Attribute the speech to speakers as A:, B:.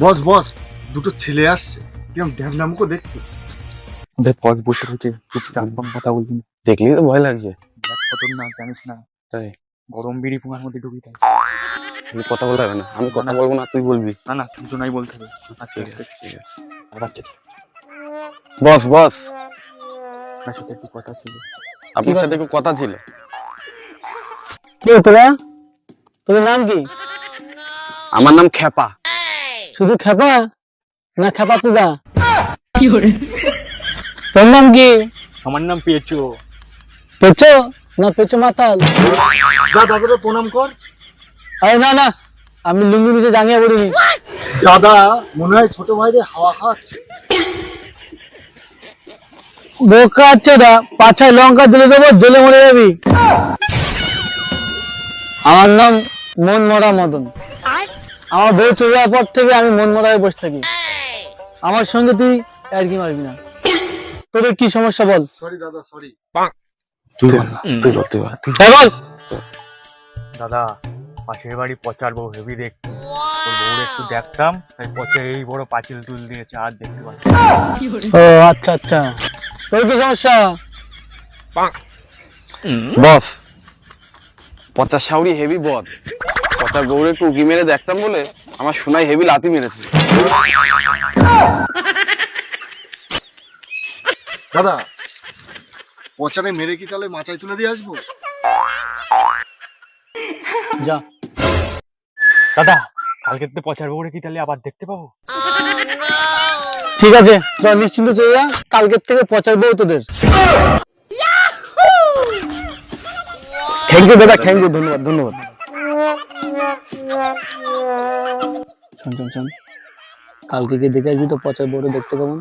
A: বস বস, দুটো ছেলে আসছে, কিরম ড্যামডামকো দেখতে।
B: দেখ বস বসে রয়েছে, চুপচাপ কথা বলবি না। দেখলেই তো ভয় লাগছে।
A: দেখ খতরনাক, জানিস না,
B: তাই
A: গরম বিড়ি পুঙার মধ্যে ঢুকি তাই।
B: তুই কথা বলতে হবে না, আমি কথা
A: না।
B: বলবো না, তুই বলবি।
A: না না, কিছু নাই বলতে হবে। আচ্ছা
B: ঠিক
A: আচ্ছা,
B: আছে, ঠিক আছে। আবার ঠিক আছে। বস বস,
A: আপনার সাথে একটু কথা ছিল।
B: আপনার সাথে একটু কথা ছিল।
C: কে তোরা? তোর নাম কি?
B: আমার নাম খেপা।
C: শুধু খেপা না খেপা চুদা? তোর নাম কি?
A: আমার নাম পেচো।
C: পেচো না পেচো মাতাল?
A: যা দাদাকে প্রণাম কর।
C: আরে না না, আমি লুঙ্গি নিচে জাঙ্গিয়ে পড়িনি।
A: দাদা মনে হয় ছোট ভাইরে হাওয়া খাওয়াচ্ছে।
C: বোকা চোদা, পাছায় লঙ্কা দিলে দেবো, জ্বলে মরে যাবি। আমার নাম মন মরা মদন। আমার বউ চলে যাওয়ার পর থেকে আমি মন মরা হয়ে বসে থাকি। আমার সঙ্গে তুই আর কি মারবি না। তোদের কি সমস্যা বল?
A: সরি দাদা, সরি।
B: তুই বল না, তুই বল, তুই বল।
C: বল।
A: দাদা, পাশের বাড়ি পচার বউ হেভি দেখতে, ওর বউর একটু দেখতাম, তাই পচে এই বড় পাঁচিল তুল দিয়েছে, আর দেখতে পাচ্ছি।
C: ও আচ্ছা আচ্ছা, তোর কি সমস্যা?
B: বস, পচার শাউরি হেভি বদ। পচার গৌরে একটু উকি মেরে দেখতাম বলে আমার সোনাই হেভি লাথি মেরেছে।
A: দাদা, পচারে মেরে কি তাহলে মাচায় তুলে দিয়ে আসবো?
C: যা।
A: দাদা, কালকে তো পচার বউরে কি তাহলে আবার দেখতে পাবো?
C: ঠিক আছে, তোরা নিশ্চিন্ত চলে যা, কালকের থেকে পচার বউ তোদের।
B: থ্যাংক ইউ দাদা, থ্যাংক ইউ, ধন্যবাদ ধন্যবাদ।
C: শোন শোন শোন, কালকে গিয়ে দেখে আসবি তো পচার বউটা দেখতে কেমন।